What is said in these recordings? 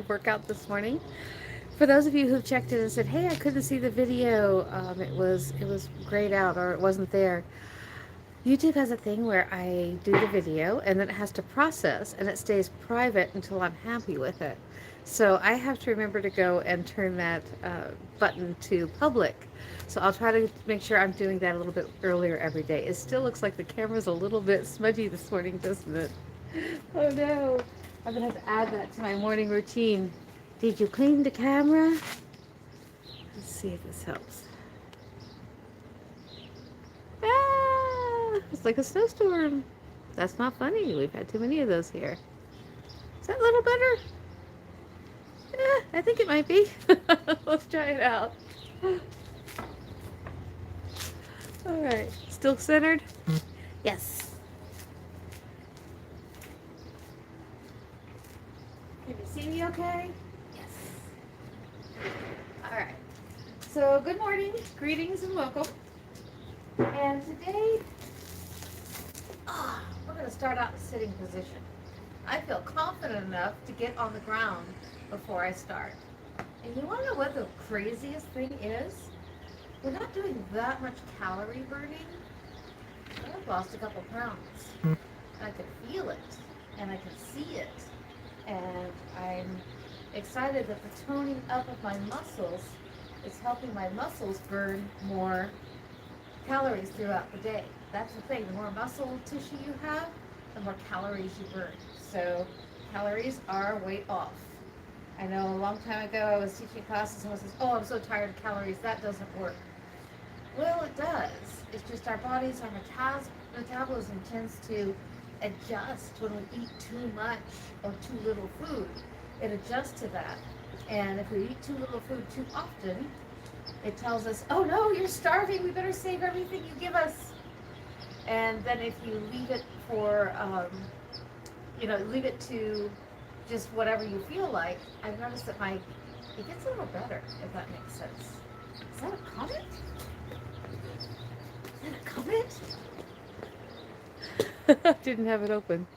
workout this morning. For those of you who've checked in and said, "Hey, I couldn't see the video. It was grayed out or it wasn't there." YouTube has a thing where I do the video and then it has to process and it stays private until I'm happy with it. So I have to remember to go and turn that button to public. So I'll try to make sure I'm doing that a little bit earlier every day. It still looks like the camera's a little bit smudgy this morning, doesn't it? Oh no. I'm going to have to add that to my morning routine. Did you clean the camera? Let's see if this helps. Ah, it's like a snowstorm. That's not funny. We've had too many of those here. Is that a little better? Yeah, I think it might be. Let's try it out. All right. Still centered? Yes. Can you see me okay? Yes. All right. So, good morning. Greetings and welcome. And today, we're going to start out in sitting position. I feel confident enough to get on the ground before I start. And you want to know what the craziest thing is? We're not doing that much calorie burning. I've lost a couple pounds. And I can feel it, and I can see it. And I'm excited that the toning up of my muscles is helping my muscles burn more calories throughout the day. That's the thing. The more muscle tissue you have, the more calories you burn. So calories are weight off. I know a long time ago I was teaching classes and someone says, "Oh, I'm so tired of calories." That doesn't work. Well, it does. It's just our bodies, our metabolism tends to adjust when we eat too much or too little food. It adjusts to that. And if we eat too little food too often, it tells us, "Oh no, you're starving. We better save everything you give us." And then if you leave it for, leave it to just whatever you feel like, I've noticed that it gets a little better, if that makes sense. Is that a comment? Is that a comment? Didn't have it open.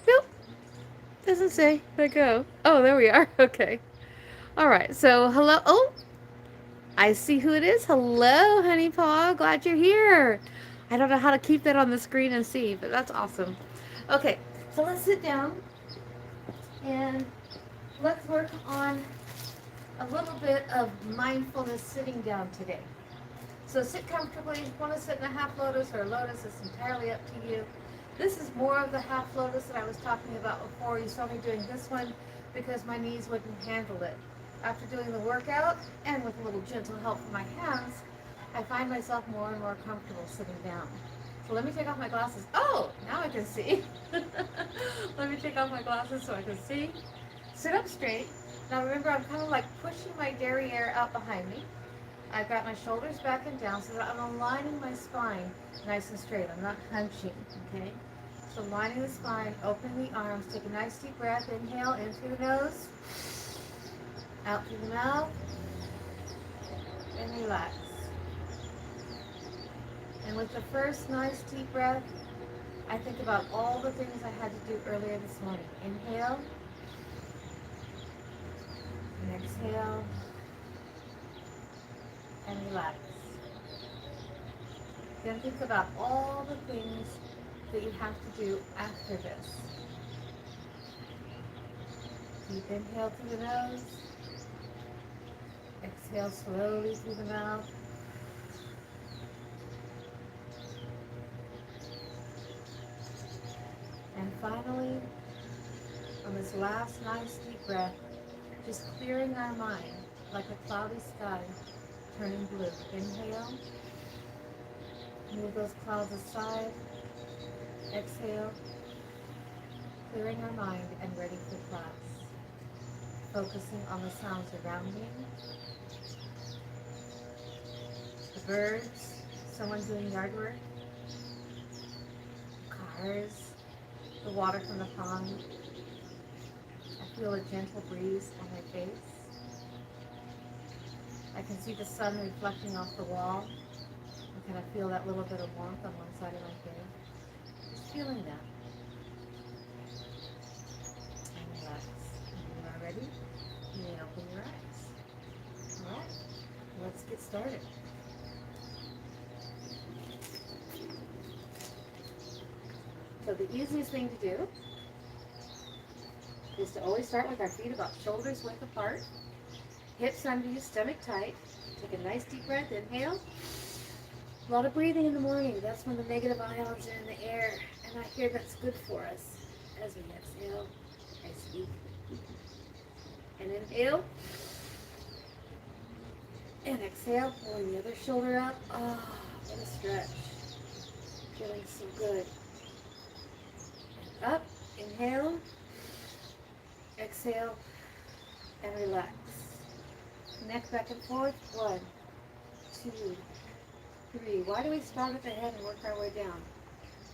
Nope. Doesn't say. Let go. Oh, there we are. Okay. All right. So, hello. Oh, I see who it is. Hello, Honey Paw. Glad you're here. I don't know how to keep that on the screen and see, but that's awesome. Okay, so let's sit down and let's work on a little bit of mindfulness sitting down today. So sit comfortably. If you want to sit in a half lotus or a lotus, it's entirely up to you. This is more of the half lotus that I was talking about before. You saw me doing this one because my knees wouldn't handle it. After doing the workout and with a little gentle help from my hands, I find myself more and more comfortable sitting down. So let me take off my glasses. Oh, now I can see. Let me take off my glasses so I can see. Sit up straight. Now remember, I'm kind of like pushing my derriere out behind me. I've got my shoulders back and down so that I'm aligning my spine nice and straight. I'm not hunching, okay? So aligning the spine, opening the arms, take a nice deep breath. Inhale in through the nose, out through the mouth, and relax. And with the first nice deep breath, I think about all the things I had to do earlier this morning. Inhale, and exhale, and relax. Then think about all the things that you have to do after this. Deep inhale through the nose. Exhale slowly through the mouth. And finally, on this last nice deep breath, just clearing our mind like a cloudy sky turning blue. Inhale. Move those clouds aside. Exhale. Clearing our mind and ready for class. Focusing on the sounds around me. The birds, someone doing yard work, cars, the water from the pond. I feel a gentle breeze on my face. I can see the sun reflecting off the wall. And can I feel that little bit of warmth on one side of my face? Just feeling that. started. So the easiest thing to do is to always start with our feet about shoulders width apart, hips under you, stomach tight. Take a nice deep breath, inhale. A lot of breathing in the morning. That's when the negative ions are in the air, and I hear that's good for us. As we exhale, I speak. And inhale. And exhale, pulling the other shoulder up. Ah, what a stretch. Feeling so good. And up, inhale. Exhale, and relax. Neck back and forth. 1, 2, 3. Why do we start at the head and work our way down?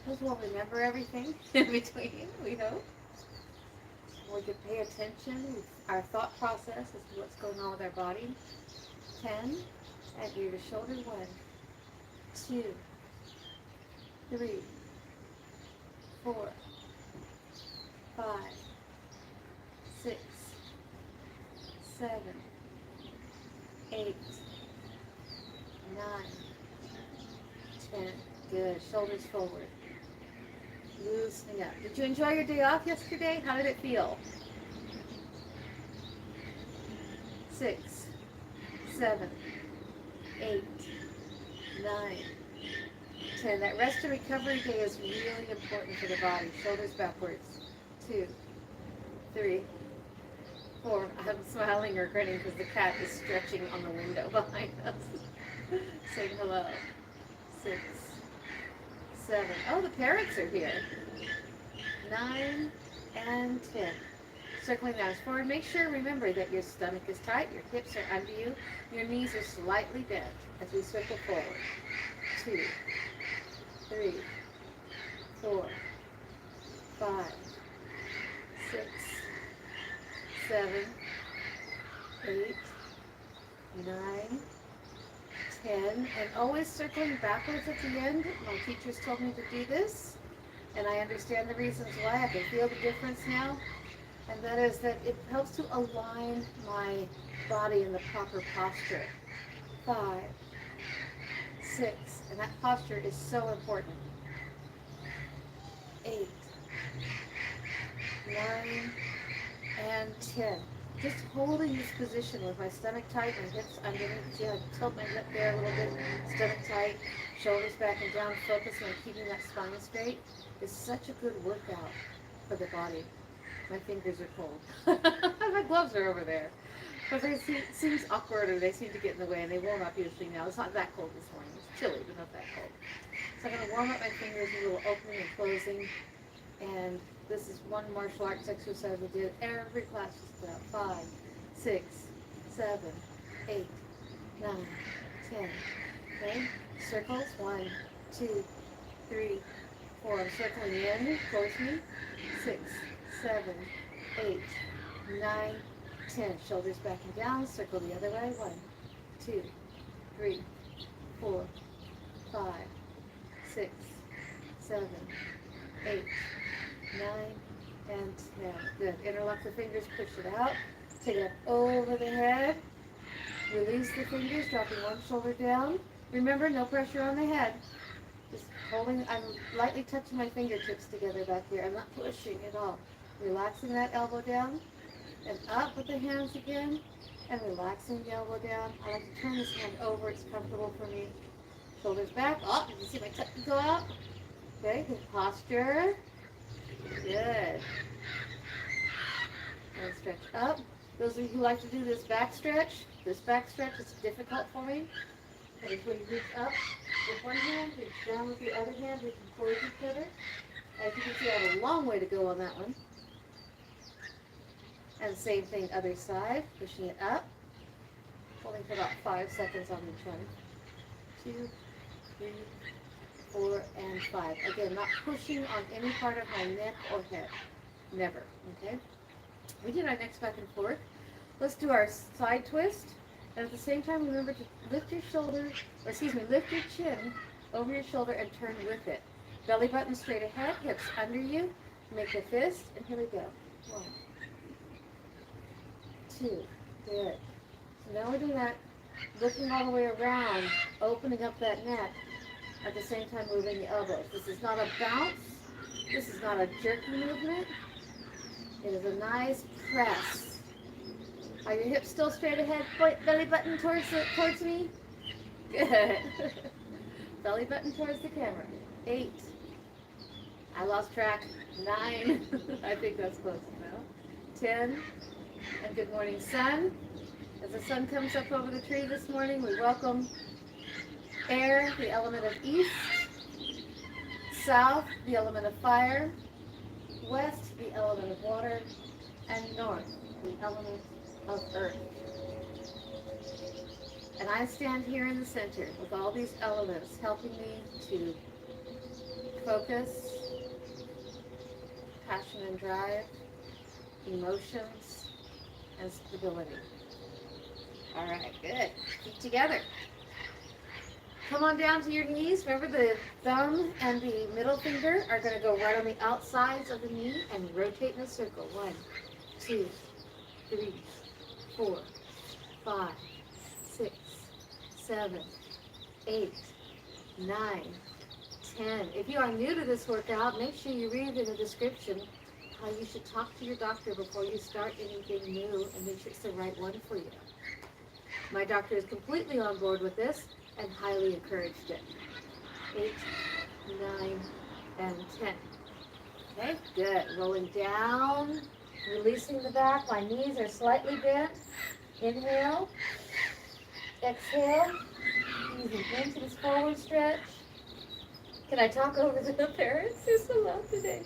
Because we'll remember everything in between, we hope. We can pay attention, our thought process as to what's going on with our body. 10, and ear to shoulder. 1, 2, 3, 4, 5, 6, 7, 8, 9, 10. Good. Shoulders forward. Loosening up. Did you enjoy your day off yesterday? How did it feel? 6, 7, 8, 9, 10. That rest and recovery day is really important for the body. Shoulders backwards. 2, 3, 4. I'm smiling or grinning because the cat is stretching on the window behind us. Saying hello. 6, 7. Oh, the parrots are here. 9 and 10. Circling the arms forward. Make sure, remember that your stomach is tight, your hips are under you, your knees are slightly bent as we circle forward. 2, 3, 4, 5, 6, 7, 8, 9, 10, and always circling backwards at the end. My teachers told me to do this, and I understand the reasons why. I can feel the difference now, and that is that it helps to align my body in the proper posture. 5, 6, and that posture is so important. 8, 9, and 10. Just holding this position with my stomach tight, my hips underneath. See how I tilt my lip there a little bit, stomach tight, shoulders back and down, focusing on keeping that spine straight is such a good workout for the body. My fingers are cold. My gloves are over there. But it seems awkward, or they seem to get in the way, and they warm up usually now. It's not that cold this morning. It's chilly, but not that cold. So I'm going to warm up my fingers, a little opening and closing. And this is one martial arts exercise we did every class just about. 5, 6, 7, 8, 9, 10. Okay? Circles. 1, 2, 3, 4. I'm circling in towards me. 6, 7, 8, 9, 10. Shoulders back and down. Circle the other way. 1, 2, 3, 4, 5, 6, 7, 8, 9, and 10. Good. Interlock the fingers, push it out. Take it up over the head. Release the fingers, dropping one shoulder down. Remember, no pressure on the head. Just holding, I'm lightly touching my fingertips together back here. I'm not pushing at all. Relaxing that elbow down. And up with the hands again. And relaxing the elbow down. I like to turn this hand over. It's comfortable for me. Shoulders back. Oh, you can see my tuck go out. Okay, good posture. Good. And stretch up. Those of you who like to do this back stretch is difficult for me. And when you reach up with one hand, reach down with the other hand, reaching towards each other. As you can see, I have a long way to go on that one. And same thing, other side, pushing it up. Holding for about 5 seconds on each one. 2, 3, 4, and 5. Again, not pushing on any part of my neck or head. Never, okay? We did our next back and forth. Let's do our side twist. And at the same time, remember to lift your shoulder, or excuse me, lift your chin over your shoulder and turn with it. Belly button straight ahead, hips under you. Make a fist, and here we go. 1, 2, good. So now we're doing that looking all the way around, opening up that neck, at the same time moving the elbows. This is not a bounce. This is not a jerky movement. It is a nice press. Are your hips still straight ahead? Belly button towards me? Good. Belly button towards the camera. 8. I lost track. 9. I think that's close enough. 10. And good morning, sun. As the sun comes up over the tree this morning, we welcome air, the element of east, south, the element of fire, west, the element of water, and north, the element of earth. And I stand here in the center with all these elements helping me to focus, passion and drive, emotions, and stability. All right, good. Keep together. Come on down to your knees. Remember the thumb and the middle finger are going to go right on the outsides of the knee and rotate in a circle. 1, 2, 3, 4, 5, 6, 7, 8, 9, 10. If you are new to this workout, make sure you read in the description how you should talk to your doctor before you start anything new and make sure it's the right one for you. My doctor is completely on board with this and highly encouraged it. 8, 9, and 10. Okay, good. Rolling down, releasing the back. My knees are slightly bent. Inhale. Exhale. Easing into this forward stretch. Can I talk over to the parents? They're so loud today.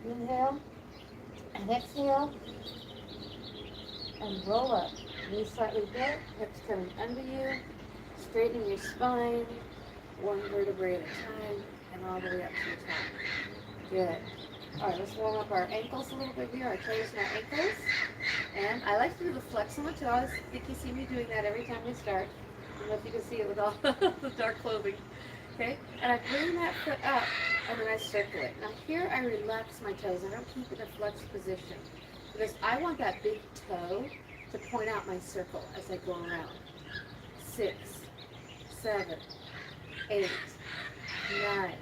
Inhale. And exhale. And roll up. Knees slightly bent, hips coming under you, straightening your spine, one vertebrae at a time, and all the way up to the top. Good. All right, let's warm up our ankles a little bit here, our toes and our ankles. And I like to do the flex on the toes. I think you see me doing that every time we start. I don't know if you can see it with all the dark clothing. Okay, and I bring that foot up, and then I circle it. Now here I relax my toes. I don't keep it in a flexed position because I want that big toe to point out my circle as I go around. 6, 7, 8, 9,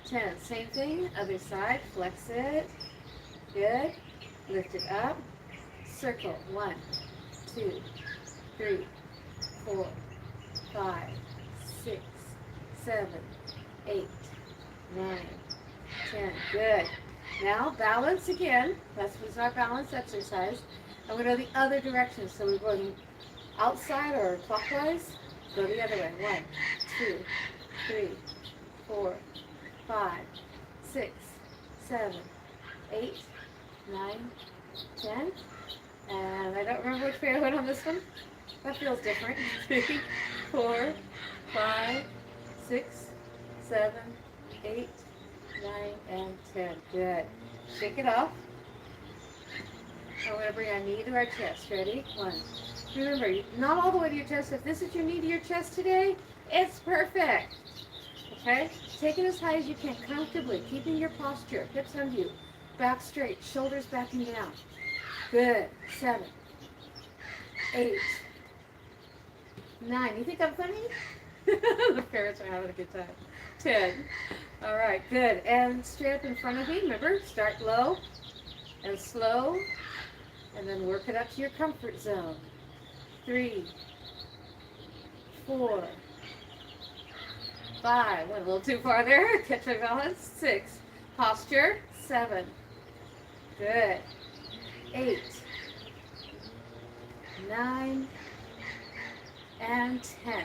10. Same thing, other side, flex it. Good. Lift it up. Circle. 1, 2, 3, 4, 5, 6, 7, 8, 9, 10. Good. Now balance again. That's our balance exercise. And we go the other direction. So we're going outside or clockwise. Go the other way. 1, 2, 3, 4, 5, 6, 7, 8, 9, 10. And I don't remember which way I went on this one. That feels different. 3, 4, 5, 6, 7, 8, 9, and 10. Good. Shake it off. I'm going to bring our knee to our chest. Ready? 1. Remember, not all the way to your chest. If this is your knee to your chest today, it's perfect. Okay? Take it as high as you can comfortably, keeping your posture. Hips under you. Back straight. Shoulders backing down. Good. 7, 8, 9. You think I'm funny? The parents are having a good time. 10. All right, good. And straight up in front of me. Remember, start low and slow, and then work it up to your comfort zone. 3, 4, 5. Went a little too far there. Catch my balance. 6. Posture. 7. Good. 8, 9, and 10.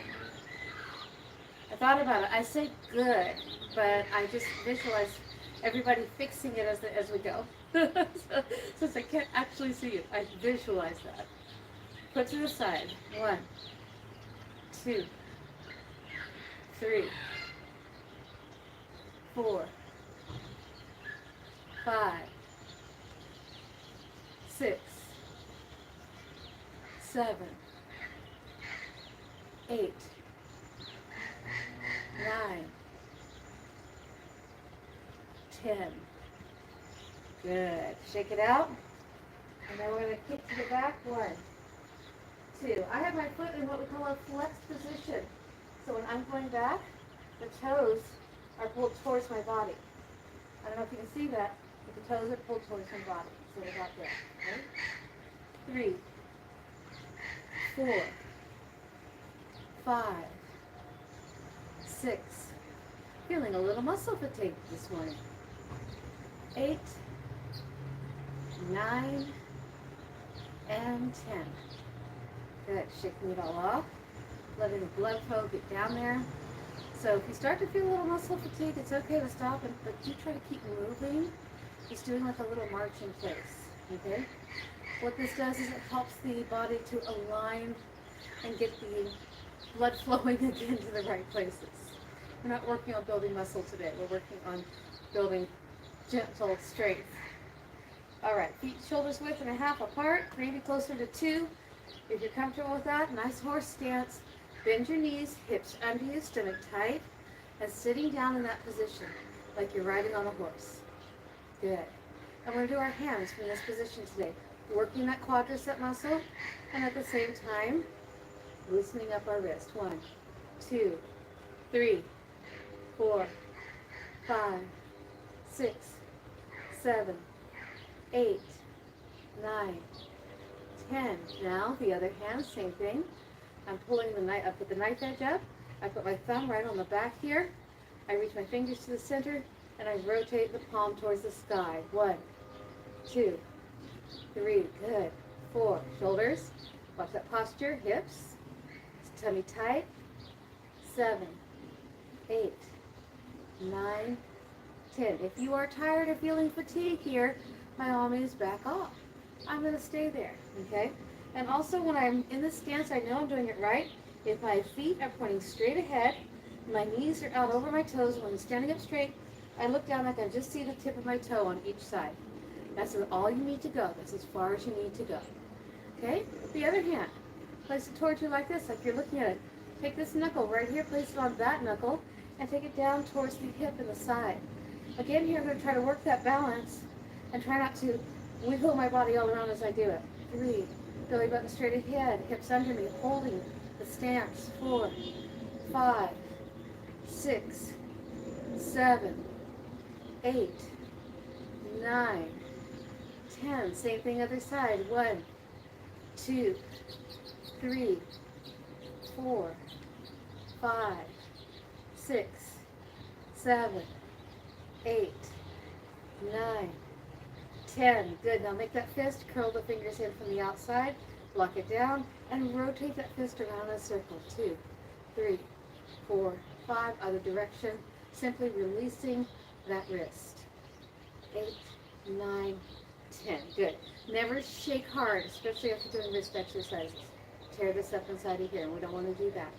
I thought about it. I say good, but I just visualize everybody fixing it as we go. Since I can't actually see it, I visualize that. Put to the side. 1, 2, 3, 4, 5, 6, 7, 8, 9, 10. Good. Shake it out. And then we're going to kick to the back. 1, 2. I have my foot in what we call a flex position. So when I'm going back, the toes are pulled towards my body. I don't know if you can see that, but the toes are pulled towards my body. So they're about there. Okay? 3, 4, 5, 6. Feeling a little muscle fatigue this morning. 8, 9, and 10. Good. Shaking it all off. Letting the blood flow get down there. So if you start to feel a little muscle fatigue, it's okay to stop, but you try to keep moving. Just doing like a little march in place. Okay? What this does is it helps the body to align and get the blood flowing again to the right places. We're not working on building muscle today. We're working on building gentle strength. All right, feet shoulders width and a half apart, maybe closer to 2. If you're comfortable with that, nice horse stance. Bend your knees, hips under you, stomach tight, and sitting down in that position like you're riding on a horse. Good. And we're going to do our hands from this position today, working that quadricep muscle, and at the same time, loosening up our wrist. 1, 2, 3, 4, 5, 6, 7, 8, 9, 10. Now the other hand, same thing. I'm pulling the knife, I put the knife edge up. I put my thumb right on the back here. I reach my fingers to the center, and I rotate the palm towards the sky. 1, 2, 3. Good. 4. Shoulders. Watch that posture. Hips. Tummy tight. 7, 8, 9, 10. If you are tired or feeling fatigue here, by all means back off. I'm going to stay there, okay? And also when I'm in this stance, I know I'm doing it right. If my feet are pointing straight ahead, my knees are out over my toes, when I'm standing up straight, I look down, I can just see the tip of my toe on each side. That's all you need to go. That's as far as you need to go. Okay? The other hand, place it towards you like this, like you're looking at it. Take this knuckle right here, place it on that knuckle, and take it down towards the hip and the side. Again, here I'm going to try to work that balance and try not to wiggle my body all around as I do it. 3, belly button straight ahead, hips under me, holding the stance. 4, 5, 6, 7, 8, 9, 10. Same thing other side. 1, 2, 3, 4, 5, 6, 7, 8, 9, 10. Good. Now make that fist, curl the fingers in from the outside, lock it down, and rotate that fist around in a circle. 2, 3, 4, 5, other direction. Simply releasing that wrist. 8, 9, 10. Good. Never shake hard, especially after doing wrist exercises. Tear this up inside of here, and we don't want to do that.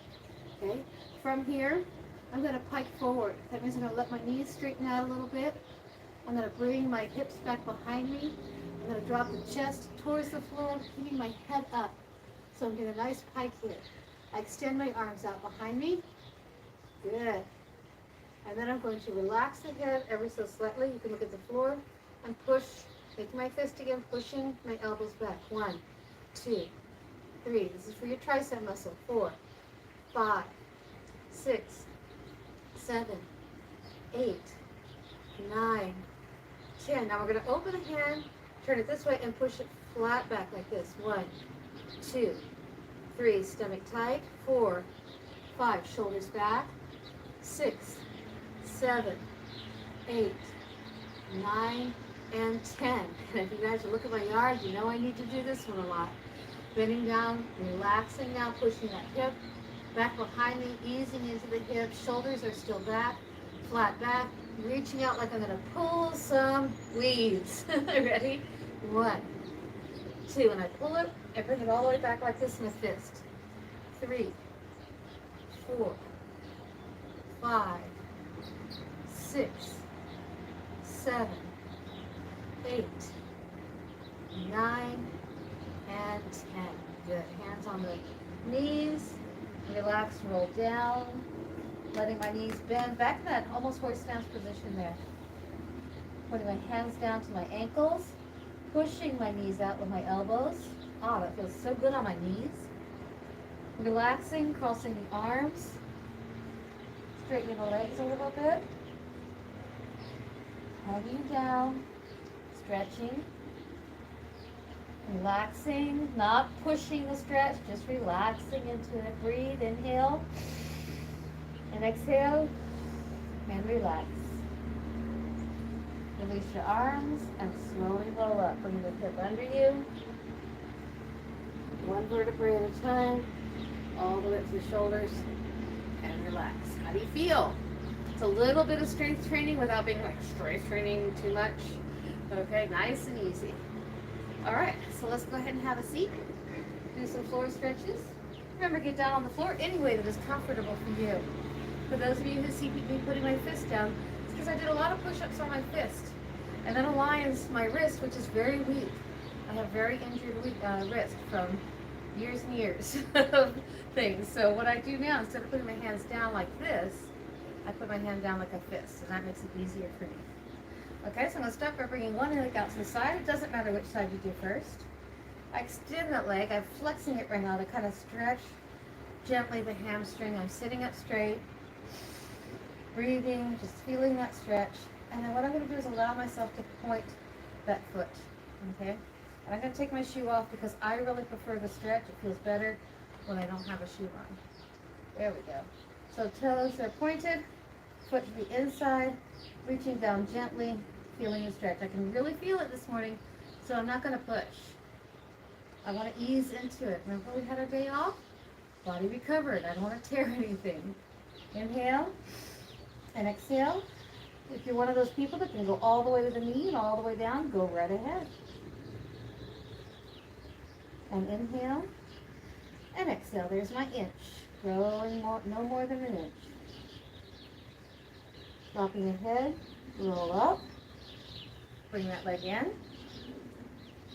Okay? From here, I'm going to pike forward. That means I'm going to let my knees straighten out a little bit. I'm going to bring my hips back behind me. I'm going to drop the chest towards the floor, keeping my head up. So I'm getting a nice pike here. I extend my arms out behind me. Good. And then I'm going to relax the head ever so slightly. You can look at the floor and push. Take my fist again, pushing my elbows back. 1, 2, 3. This is for your tricep muscle. 4, 5, 6, 7, 8, 9, 10. Now we're going to open the hand, turn it this way, and push it flat back like this. 1, 2, 3. Stomach tight. 4, 5. Shoulders back. 6, 7, 8, 9, and 10. And if you guys look at my yard, you know I need to do this one a lot. Bending down, relaxing now, pushing that hip back behind me, easing into the hip. Shoulders are still back, flat back, reaching out like I'm going to pull some weeds. Ready? 1, 2, and I pull it and bring it all the way back like this in a fist. 3, 4, 5, 6, 7, 8, 9, and 10. Good. Hands on the knees. Relax, roll down. Letting my knees bend back in that almost horse stance position there. Putting my hands down to my ankles. Pushing my knees out with my elbows. Oh, that feels so good on my knees. Relaxing, crossing the arms, straightening the legs a little bit, hugging down, stretching, relaxing, not pushing the stretch, just relaxing into it. Breathe, inhale, and exhale, and relax. Release your arms and slowly roll up. Bring the hip under you. One vertebrae at a time, all the way up to the shoulders, and relax. How do you feel? It's a little bit of strength training without being like strength training too much. Okay, nice and easy. All right, so let's go ahead and have a seat. Do some floor stretches. Remember, get down on the floor any way that is comfortable for you. For those of you who see me putting my fist down, it's because I did a lot of push-ups on my fist. And that aligns my wrist, which is very weak. I have very injured wrist from years and years of things. So what I do now, instead of putting my hands down like this, I put my hand down like a fist, and that makes it easier for me. Okay, so I'm going to start by bringing one leg out to the side. It doesn't matter which side you do first. I extend that leg. I'm flexing it right now to kind of stretch gently the hamstring. I'm sitting up straight, breathing, just feeling that stretch. And then what I'm going to do is allow myself to point that foot, okay? And I'm going to take my shoe off because I really prefer the stretch. It feels better when I don't have a shoe on. There we go. So toes are pointed, foot to the inside, reaching down gently, feeling the stretch. I can really feel it this morning, so I'm not going to push. I want to ease into it. Remember we had our day off? Body recovered. I don't want to tear anything. Inhale and exhale. If you're one of those people that can go all the way to the knee and all the way down, go right ahead. And inhale and exhale. There's my inch. Growing no more than an inch. Dropping the head, roll up. Bring that leg in.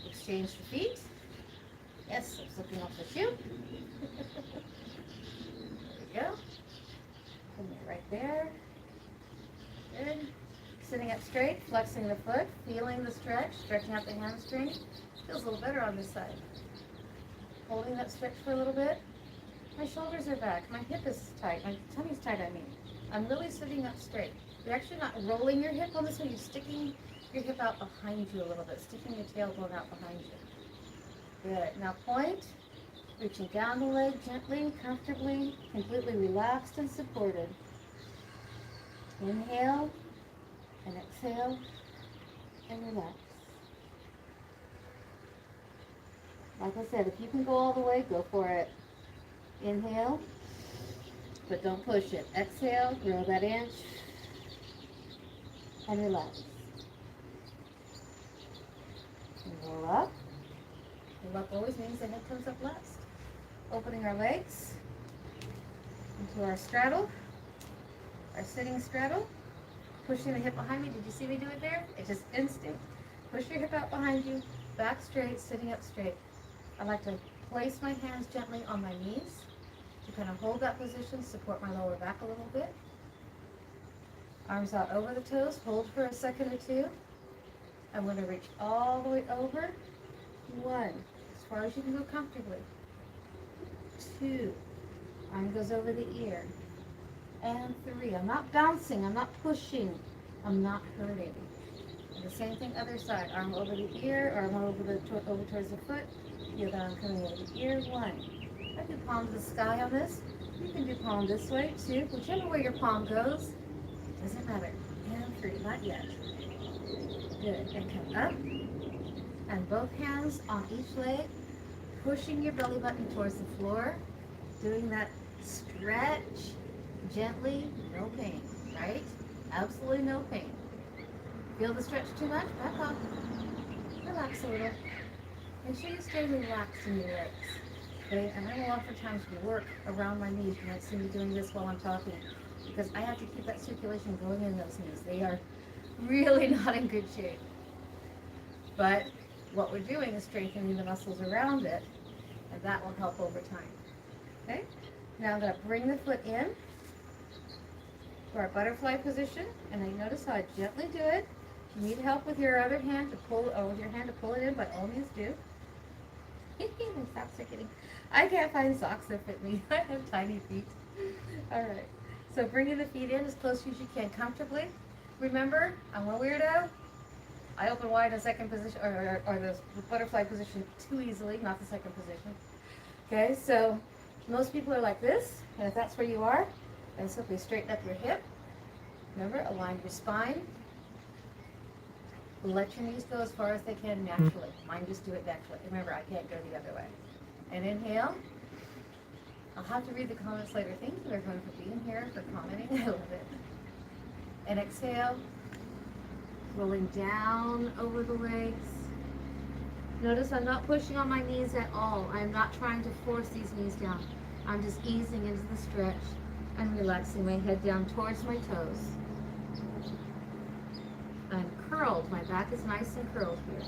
Exchange the feet. Yes, I'm slipping off the shoe. There we go. Put it right there. Good. Sitting up straight, flexing the foot, feeling the stretch, stretching out the hamstring. Feels a little better on this side. Holding that stretch for a little bit. My shoulders are back. My hip is tight. My tummy's tight, I mean. I'm really sitting up straight. You're actually not rolling your hip on this one. You're sticking your hip out behind you a little bit, sticking your tailbone out behind you. Good. Now point, reaching down the leg gently, comfortably, completely relaxed and supported. Inhale and exhale and relax. Like I said, if you can go all the way, go for it. Inhale, but don't push it. Exhale, grow that inch, and relax. And roll up. Roll up always means the head comes up last. Opening our legs into our straddle, our sitting straddle. Pushing the hip behind me. Did you see me do it there? It's just instinct. Push your hip out behind you, back straight, sitting up straight. I like to place my hands gently on my knees to kind of hold that position, support my lower back a little bit. Arms out over the toes, hold for a second or two. I'm going to reach all the way over. 1, as far as you can go comfortably. 2, arm goes over the ear. And 3, I'm not bouncing, I'm not pushing, I'm not hurting. And the same thing other side, arm over the ear, arm over towards the foot, the other arm coming over the ear. 1. I do palm to the sky on this. You can do palm this way, 2, whichever way your palm goes, doesn't matter. And 3, not yet. Good, and come up, and both hands on each leg, pushing your belly button towards the floor, doing that stretch, gently, no pain, right? Absolutely no pain. Feel the stretch too much? Back off. Relax a little. Make sure you stay relaxed in your legs. Okay? And I will oftentimes work around my knees. You might see me doing this while I'm talking because I have to keep that circulation going in those knees. They are really not in good shape. But what we're doing is strengthening the muscles around it, and that will help over time. Okay? Now I'm going to bring the foot in for our butterfly position, and I notice how I gently do it. If you need help with your other hand to pull, or with your hand to pull it in, by all means do. Socks are kidding. I can't find socks that fit me. I have tiny feet. All right. So bringing the feet in as close as you can comfortably. Remember, I'm a weirdo. I open wide in second position, or the butterfly position too easily, not the second position. Okay, so most people are like this, and if that's where you are, then simply straighten up your hip. Remember, align your spine. Let your knees go as far as they can naturally. Mine just do it naturally. Remember, I can't go the other way. And inhale. I'll have to read the comments later. Thank you everyone for being here, for commenting. I love it. And exhale. Rolling down over the legs. Notice I'm not pushing on my knees at all. I'm not trying to force these knees down. I'm just easing into the stretch and relaxing my head down towards my toes. I'm curled. My back is nice and curled here.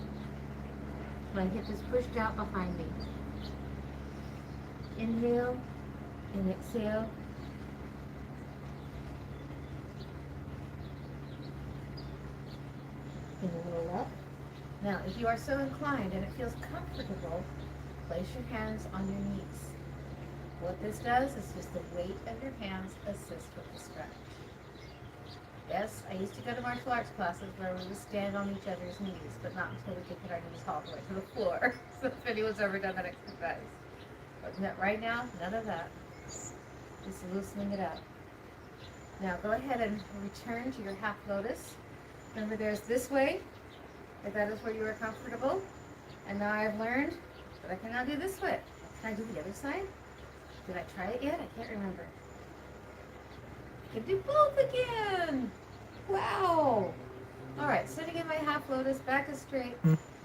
My hip is pushed out behind me. Inhale and exhale. And a little up. Now, if you are so inclined and it feels comfortable, place your hands on your knees. What this does is just the weight of your hands assist with the stretch. Yes, I used to go to martial arts classes where we would stand on each other's knees, but not until we could get our knees all the way to the floor. So if anyone's ever done that exercise. But right now, none of that. Just loosening it up. Now go ahead and return to your half lotus. Remember, there's this way, if that is where you are comfortable. And now I've learned that I can now do this way. Can I do the other side? Did I try it yet? I can't remember. I can do both again. Wow. All right, sitting in my half lotus, back is straight,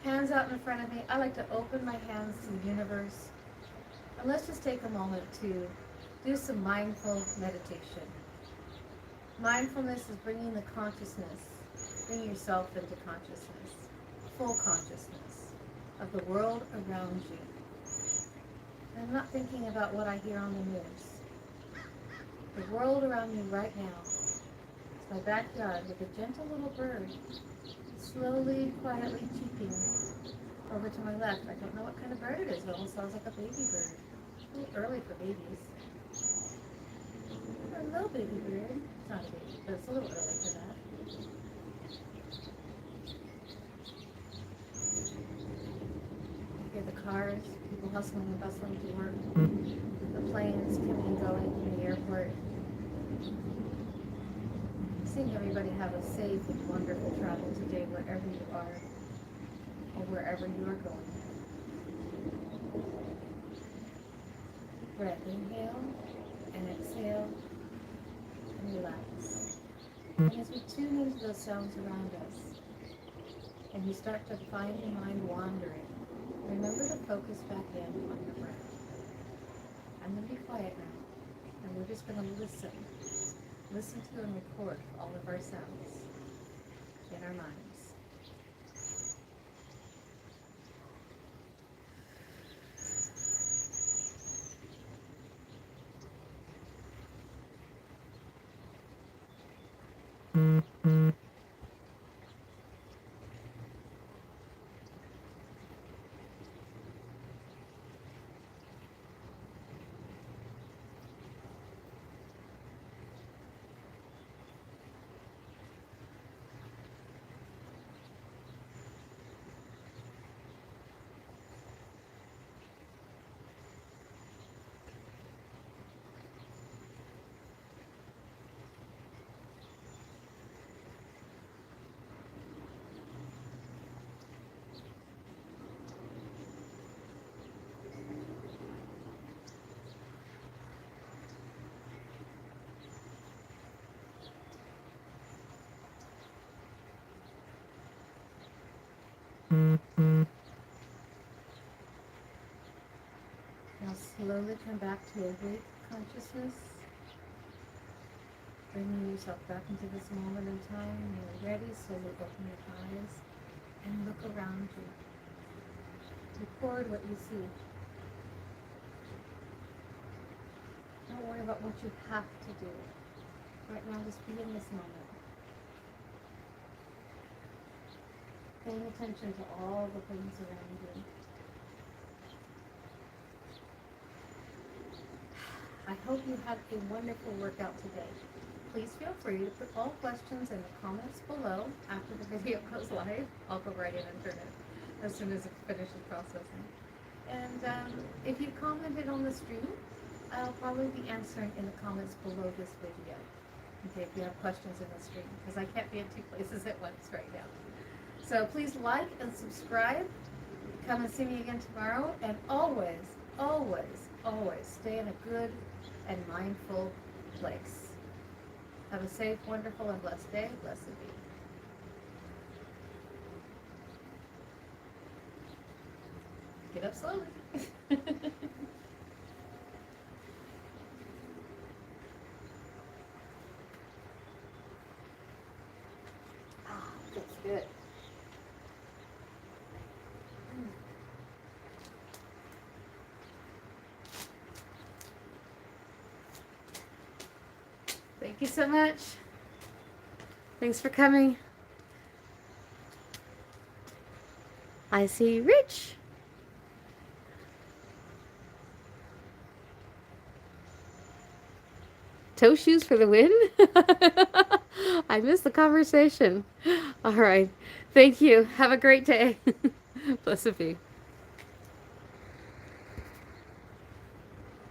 hands out in front of me. I like to open my hands to the universe. And let's just take a moment to do some mindful meditation. Mindfulness is bringing the consciousness, bringing yourself into consciousness, full consciousness of the world around you. I'm not thinking about what I hear on the news. The world around me right now is my backyard with a gentle little bird slowly, quietly cheeping over to my left. I don't know what kind of bird it is. It almost sounds like a baby bird. It's a little early for babies. Hello, baby bird. It's not a baby, but it's a little early for that. Hear the cars, people hustling and bustling to work, the planes coming and going from the airport. Seeing everybody have a safe and wonderful travel today, wherever you are, or wherever you are going. Breath, inhale and exhale and relax. And as we tune into those sounds around us, and you start to find your mind wandering, remember to focus back in on your breath. I'm going to be quiet now, and we're just going to listen. Listen to and record all of our sounds in our minds. Now slowly come back to awake consciousness, bringing yourself back into this moment in time. When you're ready, slowly open your eyes and look around you. Record what you see. Don't worry about what you have to do. Right now, just be in this moment. Paying attention to all the things around you. I hope you had a wonderful workout today. Please feel free to put all questions in the comments below after the video goes live. I'll go right in and turn it as soon as it finishes processing. And if you commented on the stream, I'll probably be answering in the comments below this video. Okay, if you have questions in the stream, because I can't be in two places at once right now. So please like and subscribe. Come and see me again tomorrow. And always, always, always stay in a good and mindful place. Have a safe, wonderful, and blessed day. Blessed be. Get up slowly. That's good. Thank you so much. Thanks for coming. I see Rich. Toe shoes for the win? I missed the conversation. All right. Thank you. Have a great day. Blessed be.